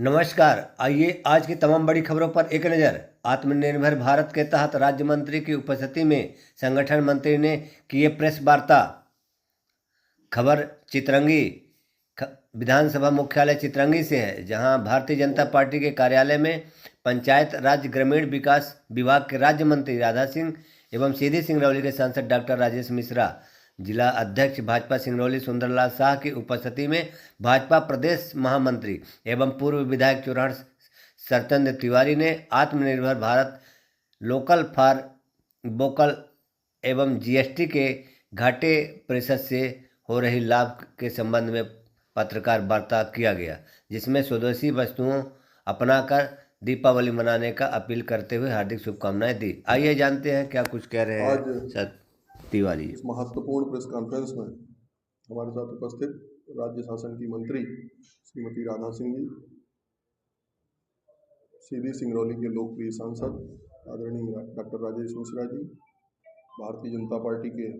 नमस्कार। आइए आज की तमाम बड़ी खबरों पर एक नज़र। आत्मनिर्भर भारत के तहत राज्य मंत्री की उपस्थिति में संगठन मंत्री ने किए प्रेस वार्ता। खबर चितरंगी विधानसभा मुख्यालय चितरंगी से है, जहां भारतीय जनता पार्टी के कार्यालय में पंचायत राज ग्रामीण विकास विभाग के राज्य मंत्री राधा सिंह एवं सीधी सिंगरौली के सांसद डॉक्टर राजेश मिश्रा, जिला अध्यक्ष भाजपा सिंगरौली सुंदरलाल शाह की उपस्थिति में भाजपा प्रदेश महामंत्री एवं पूर्व विधायक चौराहा सरतेंद्र तिवारी ने आत्मनिर्भर भारत, लोकल फॉर वोकल एवं जीएसटी के घाटे परिषद से हो रही लाभ के संबंध में पत्रकार वार्ता किया गया, जिसमें स्वदेशी वस्तुओं अपनाकर दीपावली मनाने का अपील करते हुए हार्दिक शुभकामनाएं दी। आइए जानते हैं क्या कुछ कह रहे हैं सर तिवारी। इस महत्वपूर्ण प्रेस कॉन्फ्रेंस में हमारे साथ उपस्थित राज्य शासन की मंत्री श्रीमती राधा सिंह जी, सीधी सिंगरौली के लोकप्रिय सांसद आदरणीय डॉक्टर राजेश मिश्रा जी, भारतीय जनता पार्टी के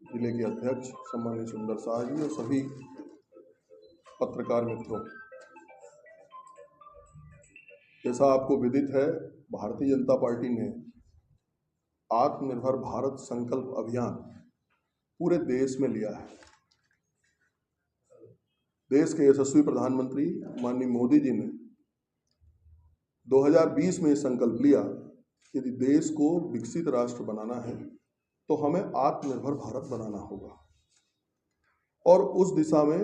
जिले के अध्यक्ष सम्माननीय सुंदर शाह जी और सभी पत्रकार मित्रों, जैसा आपको विदित है, भारतीय जनता पार्टी ने आत्मनिर्भर भारत संकल्प अभियान पूरे देश में लिया है। देश के यशस्वी प्रधानमंत्री माननीय मोदी जी ने 2020 में संकल्प लिया कि यदि देश को विकसित राष्ट्र बनाना है तो हमें आत्मनिर्भर भारत बनाना होगा, और उस दिशा में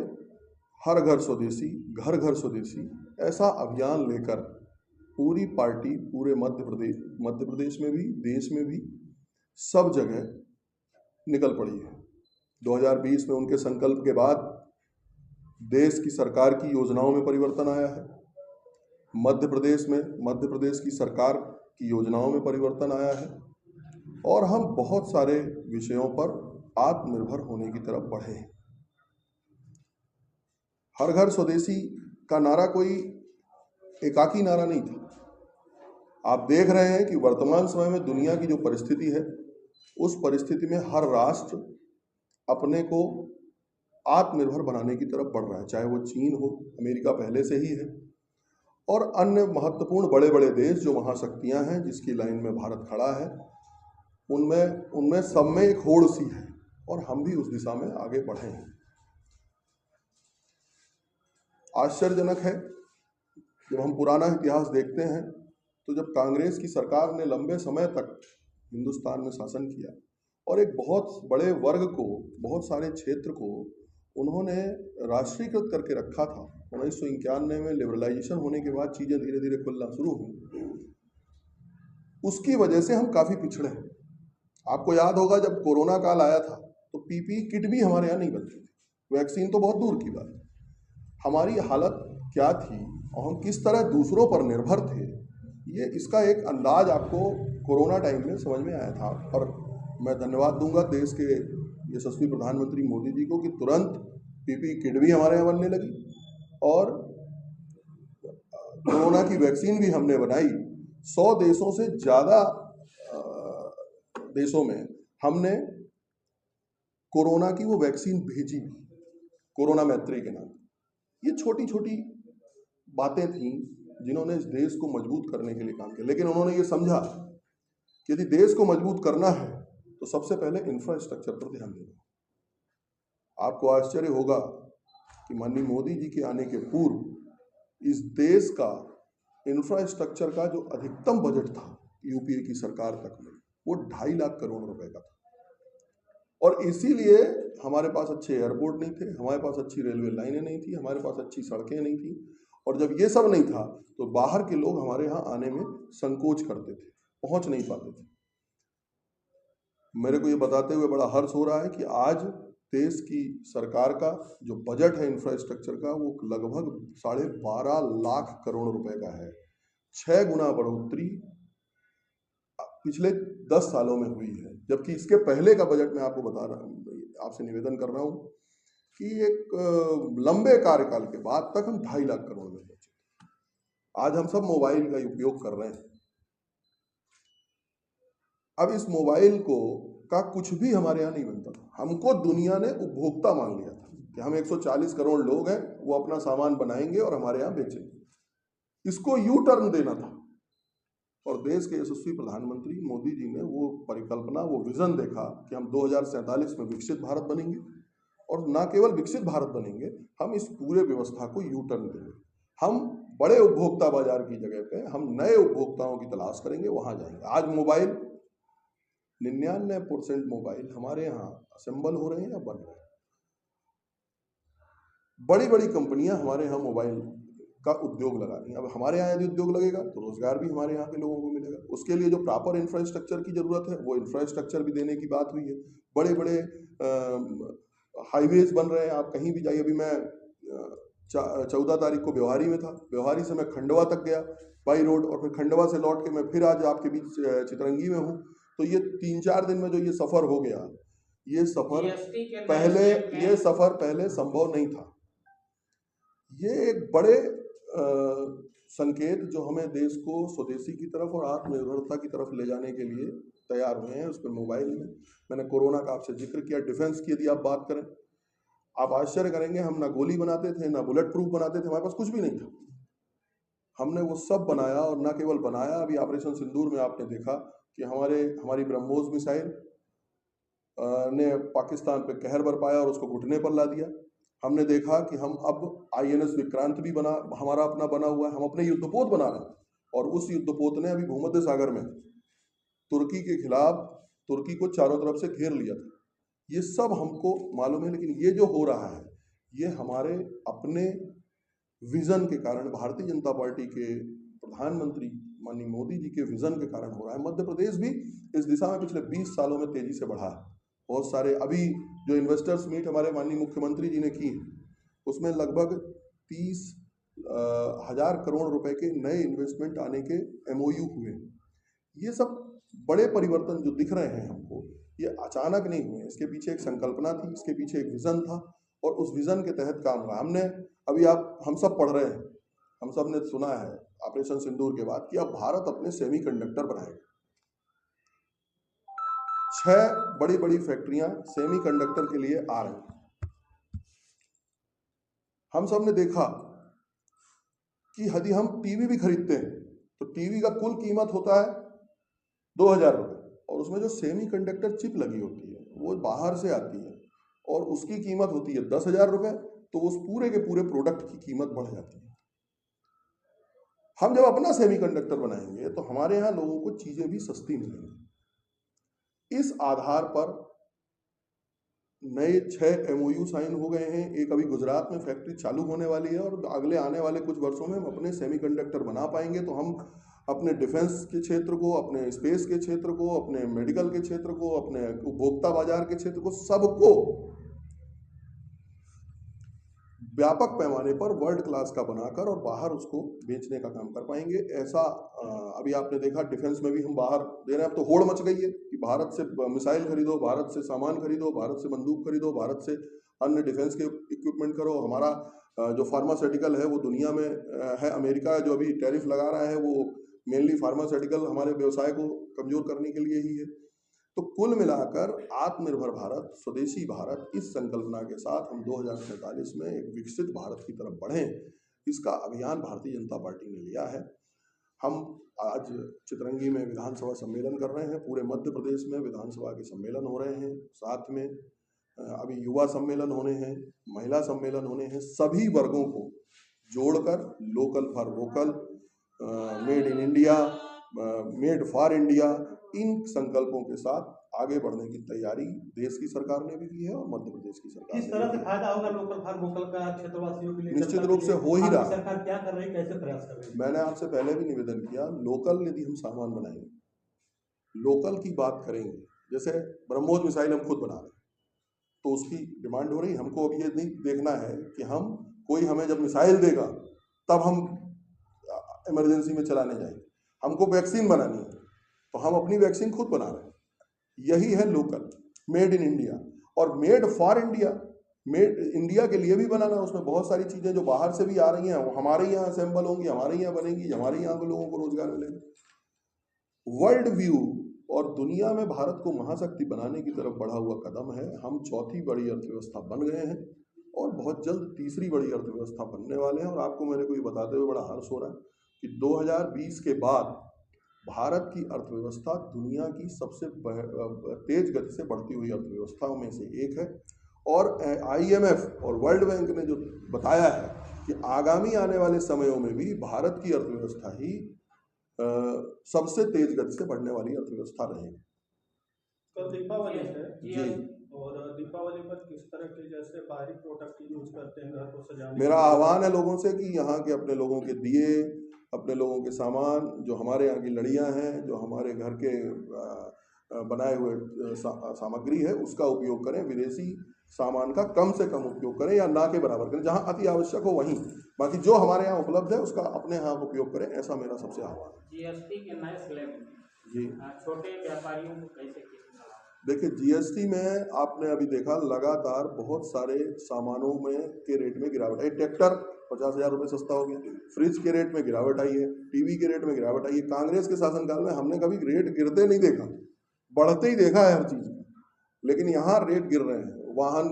हर घर स्वदेशी, घर घर स्वदेशी ऐसा अभियान लेकर पूरी पार्टी पूरे मध्य प्रदेश में भी, देश में भी, सब जगह निकल पड़ी है। 2020 में उनके संकल्प के बाद देश की सरकार की योजनाओं में परिवर्तन आया है। मध्य प्रदेश की सरकार की योजनाओं में परिवर्तन आया है, और हम बहुत सारे विषयों पर आत्मनिर्भर होने की तरफ बढ़े हैं। हर घर स्वदेशी का नारा कोई एकाकी नारा नहीं था। आप देख रहे हैं कि वर्तमान समय में दुनिया की जो परिस्थिति है, उस परिस्थिति में हर राष्ट्र अपने को आत्मनिर्भर बनाने की तरफ बढ़ रहा है, चाहे वो चीन हो, अमेरिका पहले से ही है, और अन्य महत्वपूर्ण बड़े बड़े देश जो महाशक्तियां हैं, जिसकी लाइन में भारत खड़ा है, उनमें सब में एक होड़ सी है, और हम भी उस दिशा में आगे बढ़े हैं। आश्चर्यजनक है, जब हम पुराना इतिहास देखते हैं तो जब कांग्रेस की सरकार ने लंबे समय तक हिंदुस्तान में शासन किया और एक बहुत बड़े वर्ग को, बहुत सारे क्षेत्र को उन्होंने राष्ट्रीयकृत करके रखा था। 1991 में लिबरलाइजेशन होने के बाद चीजें धीरे धीरे खुलना शुरू हुई। उसकी वजह से हम काफी पिछड़े हैं। आपको याद होगा, जब कोरोना काल आया था तो पीपीई किट भी हमारे यहाँ नहीं बनती थी, वैक्सीन तो बहुत दूर की बात। हमारी हालत क्या थी और हम किस तरह दूसरों पर निर्भर थे, ये इसका एक अंदाज आपको कोरोना टाइम में समझ में आया था। और मैं धन्यवाद दूंगा देश के यशस्वी प्रधानमंत्री मोदी जी को कि तुरंत पीपीई किट भी हमारे यहाँ बनने लगी, और कोरोना की वैक्सीन भी हमने बनाई। 100 देशों से ज़्यादा देशों में हमने कोरोना की वो वैक्सीन भेजी, कोरोना मैत्री के नाम। ये छोटी छोटी बातें थीं जिन्होंने इस देश को मजबूत करने के लिए काम किया, लेकिन उन्होंने ये समझा कि यदि देश को मजबूत करना है तो सबसे पहले इंफ्रास्ट्रक्चर पर ध्यान देना। आपको आश्चर्य होगा कि माननीय मोदी जी के आने के पूर्व इस देश का इंफ्रास्ट्रक्चर का जो अधिकतम बजट था यूपीए की सरकार तक में, वो 2.5 लाख करोड़ रुपए का था, और इसीलिए हमारे पास अच्छे एयरपोर्ट नहीं थे, हमारे पास अच्छी रेलवे लाइनें नहीं थी, हमारे पास अच्छी सड़कें नहीं थी, और जब ये सब नहीं था तो बाहर के लोग हमारे यहाँ आने में संकोच करते थे, पहुंच नहीं पाते थे। मेरे को ये बताते हुए बड़ा हर्ष हो रहा है कि आज देश की सरकार का जो बजट है इंफ्रास्ट्रक्चर का, वो लगभग 12.5 लाख करोड़ रुपए का है। 6 गुना बढ़ोतरी पिछले 10 सालों में हुई है, जबकि इसके पहले का बजट मैं आपको बता रहा हूँ, आपसे निवेदन कर रहा हूँ कि एक लंबे कार्यकाल के बाद तक हम 2.5 लाख करोड़ में पहुंचे। आज हम सब मोबाइल का उपयोग कर रहे हैं। अब इस मोबाइल का कुछ भी हमारे यहाँ नहीं बनता था। हमको दुनिया ने उपभोक्ता मान लिया था कि हम 140 करोड़ लोग हैं, वो अपना सामान बनाएंगे और हमारे यहाँ बेचेंगे। इसको यू टर्न देना था। और देश के यशस्वी प्रधानमंत्री मोदी जी ने वो परिकल्पना, वो विजन देखा कि हम 2047 में विकसित भारत बनेंगे, और ना केवल विकसित भारत बनेंगे, हम इस पूरे व्यवस्था को यू टर्न देंगे। हम बड़े उपभोक्ता बाजार की जगह पे हम नए उपभोक्ताओं की तलाश करेंगे, वहां जाएंगे। आज मोबाइल 99% मोबाइल हमारे यहाँ असेंबल हो रहे हैं या बन रहे हैं। बड़ी बड़ी कंपनियां हमारे यहाँ मोबाइल का उद्योग लगा रही हैं। अब हमारे यहाँ यदि उद्योग लगेगा तो रोजगार भी हमारे यहाँ के लोगों को मिलेगा। उसके लिए जो प्रॉपर इंफ्रास्ट्रक्चर की जरूरत है, वो इंफ्रास्ट्रक्चर भी देने की बात हुई है। बड़े बड़े हाईवेज बन रहे हैं, आप कहीं भी जाइए। अभी मैं 14 तारीख को व्यवहारी में था, व्यवहारी से मैं खंडवा तक गया बाई रोड, और फिर खंडवा से लौट के मैं फिर आज आपके बीच चितरंगी में हूँ। तो ये 3-4 दिन में जो ये सफर हो गया, ये सफर पहले संभव नहीं था। ये एक बड़े संकेत जो हमें देश को स्वदेशी की तरफ और आत्मनिर्भरता की तरफ ले जाने के लिए तैयार हुए हैं। उस पर मोबाइल में मैंने कोरोना का आपसे जिक्र किया। डिफेंस की यदि आप बात करें, आप आश्चर्य करेंगे, हम ना गोली बनाते थे, ना बुलेट प्रूफ बनाते थे, हमारे पास कुछ भी नहीं था। हमने वो सब बनाया, और ना केवल बनाया, अभी ऑपरेशन सिंदूर में आपने देखा कि हमारी ब्रह्मोस मिसाइल ने पाकिस्तान पे कहर बरपाया और उसको घुटने पर ला दिया। हमने देखा कि हम अब INS विक्रांत भी हमारा अपना बना हुआ है। हम अपने युद्धपोत बना रहे हैं, और उस युद्धपोत ने अभी भूमध्य सागर में तुर्की के खिलाफ तुर्की को चारों तरफ से घेर लिया था। ये सब हमको मालूम है, लेकिन ये जो हो रहा है, ये हमारे अपने विजन के कारण, भारतीय जनता पार्टी के प्रधानमंत्री माननीय मोदी जी के विजन के कारण हो रहा है। मध्य प्रदेश भी इस दिशा में पिछले 20 सालों में तेजी से बढ़ा है। बहुत सारे अभी जो इन्वेस्टर्स मीट हमारे माननीय मुख्यमंत्री जी ने की, उसमें लगभग 30,000 करोड़ रुपए के नए इन्वेस्टमेंट आने के MOU हुए। ये सब बड़े परिवर्तन जो दिख रहे हैं हमको, ये अचानक नहीं हुए। इसके पीछे एक संकल्पना थी, इसके पीछे एक विजन था, और उस विजन के तहत काम हुआ। हमने अभी हम सब पढ़ रहे हैं, हम सब ने सुना है ऑपरेशन सिंदूर के बाद कि अब भारत अपने सेमीकंडक्टर बनाएगा। 6 बड़ी बड़ी फैक्ट्रियां सेमीकंडक्टर के लिए आ रही हैं। हम सब ने देखा कि यदि हम टीवी भी खरीदते हैं तो टीवी का कुल कीमत होता है 2,000 रुपये, और उसमें जो सेमीकंडक्टर चिप लगी होती है वो बाहर से आती है, और उसकी कीमत होती है 10,000 रुपये। तो उस पूरे के पूरे प्रोडक्ट की कीमत बढ़ जाती है। हम जब अपना सेमीकंडक्टर बनाएंगे तो हमारे यहाँ लोगों को चीजें भी सस्ती मिलेंगी। इस आधार पर नए 6 MOU साइन हो गए हैं। एक अभी गुजरात में फैक्ट्री चालू होने वाली है, और अगले आने वाले कुछ वर्षों में हम अपने सेमीकंडक्टर बना पाएंगे। तो हम अपने डिफेंस के क्षेत्र को, अपने स्पेस के क्षेत्र को, अपने मेडिकल के क्षेत्र को, अपने उपभोक्ता बाजार के क्षेत्र को, सबको व्यापक पैमाने पर वर्ल्ड क्लास का बनाकर और बाहर उसको बेचने का काम कर पाएंगे। ऐसा अभी आपने देखा डिफेंस में भी हम बाहर दे रहे हैं। अब तो होड़ मच गई है कि भारत से मिसाइल खरीदो, भारत से सामान खरीदो, भारत से बंदूक खरीदो, भारत से अन्य डिफेंस के इक्विपमेंट करो। हमारा जो फार्मास्यूटिकल है वो दुनिया में है। अमेरिका जो अभी टैरिफ लगा रहा है वो मेनली फार्मास्यूटिकल हमारे व्यवसाय को कमजोर करने के लिए ही है। तो कुल मिलाकर आत्मनिर्भर भारत, स्वदेशी भारत, इस संकल्पना के साथ हम 2047 में एक विकसित भारत की तरफ बढ़ें, इसका अभियान भारतीय जनता पार्टी ने लिया है। हम आज चितरंगी में विधानसभा सम्मेलन कर रहे हैं। पूरे मध्य प्रदेश में विधानसभा के सम्मेलन हो रहे हैं। साथ में अभी युवा सम्मेलन होने हैं, महिला सम्मेलन होने हैं। सभी वर्गों को जोड़कर local for vocal, made in India, made for India, इन संकल्पों के साथ आगे बढ़ने की तैयारी देश की सरकार ने भी की है और मध्य प्रदेश की सरकार ने। किस तरह से फायदा होगा लोकल फॉर वोकल का क्षेत्रवासियों के लिए? निश्चित रूप से हो ही रहा। सरकार क्या कर रही है, कैसे प्रयास कर रही है? मैंने आपसे पहले भी निवेदन किया, लोकल यदि हम सामान बनाएंगे, लोकल की बात करेंगे, जैसे ब्रह्मोस मिसाइल हम खुद बना रहे हैं तो उसकी डिमांड हो रही है। हमको अब ये नहीं देखना है कि कोई हमें जब मिसाइल देगा तब हम इमरजेंसी में चलाने जाएंगे। हमको वैक्सीन बनानी है तो हम अपनी वैक्सीन खुद बना रहे हैं। यही है लोकल, मेड इन इंडिया। और made for India, made India के लिए भी बनाना, उसमें बहुत सारी चीजें जो बाहर से भी आ रही हैं वो हमारे यहाँ असेंबल होंगी, हमारे यहाँ बनेंगी, हमारे यहाँ के लोगों को रोजगार मिलेगा। वर्ल्ड व्यू और दुनिया में भारत को महाशक्ति बनाने की तरफ बढ़ा हुआ कदम है। हम चौथी बड़ी अर्थव्यवस्था बन गए हैं और बहुत जल्द तीसरी बड़ी अर्थव्यवस्था बनने वाले हैं। और आपको मेरे को ये बताते हुए बड़ा हर्ष हो रहा है, कि 2020 के बाद भारत की अर्थव्यवस्था दुनिया की सबसे तेज गति से बढ़ती हुई अर्थव्यवस्थाओं में से एक है। और IMF और वर्ल्ड बैंक ने जो बताया है कि आगामी आने वाले समयों में भी भारत की अर्थव्यवस्था ही सबसे तेज गति से बढ़ने वाली अर्थव्यवस्था रहेगी। कल दीपावली है जी, और दीपावली पर किस तरह के जैसे बाहरी प्रोडक्ट यूज करते हैं घर को सजाने मेरा के लिए? आह्वान है लोगों से कि यहाँ के अपने लोगों के दिए, अपने लोगों के सामान, जो हमारे यहाँ की लड़ियाँ हैं, जो हमारे घर के बनाए हुए सामग्री है, उसका उपयोग करें। विदेशी सामान का कम से कम उपयोग करें या ना के बराबर करें, जहाँ अति आवश्यक हो वहीं। बाकी जो हमारे यहाँ उपलब्ध है उसका अपने यहाँ उपयोग करें, ऐसा मेरा सबसे आह्वान है। जीएसटी के नए स्लैब जी, छोटे व्यापारियों को कैसे कितना लाभ? देखिए GST में आपने अभी देखा लगातार बहुत सारे सामानों में के रेट में गिरावट आई। ट्रैक्टर 50,000 रुपये सस्ता हो गया, फ्रिज के रेट में गिरावट आई है, टीवी के रेट में गिरावट आई है। कांग्रेस के शासनकाल में हमने कभी रेट गिरते नहीं देखा, बढ़ते ही देखा है हर चीज़ में, लेकिन यहाँ रेट गिर रहे हैं। वाहन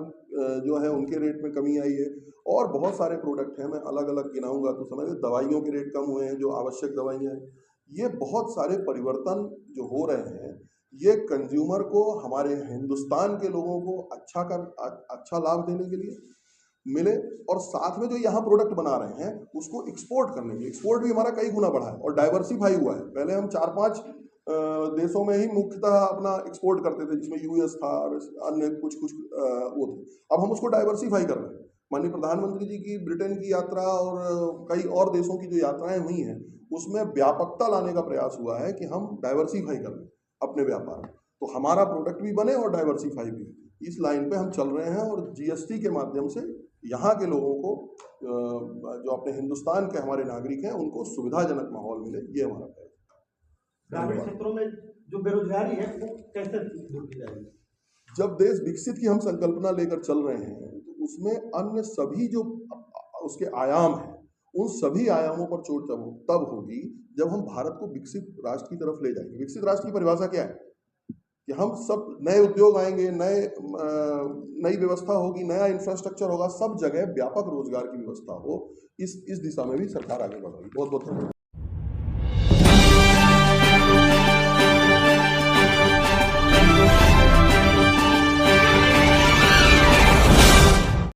जो है उनके रेट में कमी आई है और बहुत सारे प्रोडक्ट हैं, मैं अलग अलग गिनाऊंगा तो समझ। दवाइयों के रेट कम हुए हैं, जो आवश्यक दवाइयाँ हैं। ये बहुत सारे परिवर्तन जो हो रहे हैं, ये कंज्यूमर को, हमारे हिंदुस्तान के लोगों को अच्छा लाभ देने के लिए मिले, और साथ में जो यहाँ प्रोडक्ट बना रहे हैं उसको एक्सपोर्ट करने के लिए। एक्सपोर्ट भी हमारा कई गुना बढ़ा है और डाइवर्सिफाई हुआ है। पहले हम 4-5 देशों में ही मुख्यतः अपना एक्सपोर्ट करते थे, जिसमें US था और अन्य कुछ वो थे। अब हम उसको डाइवर्सिफाई कर रहे हैं। माननीय प्रधानमंत्री जी की ब्रिटेन की यात्रा और कई और देशों की जो यात्राएं हुई हैं, उसमें व्यापकता लाने का प्रयास हुआ है कि हम डाइवर्सिफाई कर लें अपने व्यापार में, तो हमारा प्रोडक्ट भी बने और डाइवर्सिफाई भी। इस लाइन पे हम चल रहे हैं और GST के माध्यम से यहाँ के लोगों को, जो अपने हिंदुस्तान के हमारे नागरिक हैं, उनको सुविधाजनक माहौल मिले, ये हमारा प्रयास है। ग्रामीण क्षेत्रों में जो बेरोजगारी है वो कैसे दूर की जाएगी? जब देश विकसित की हम संकल्पना लेकर चल रहे हैं, तो उसमें अन्य सभी जो उसके आयाम हैं, उन सभी आयामों पर चोट तब होगी जब हम भारत को विकसित राष्ट्र की तरफ ले जाएंगे। विकसित राष्ट्र की परिभाषा क्या है? कि हम सब नए उद्योग आएंगे, नई व्यवस्था होगी, नया इंफ्रास्ट्रक्चर होगा, सब जगह व्यापक रोजगार की व्यवस्था हो। इस दिशा में भी सरकार आगे बढ़ रही है। बहुत बहुत धन्यवाद।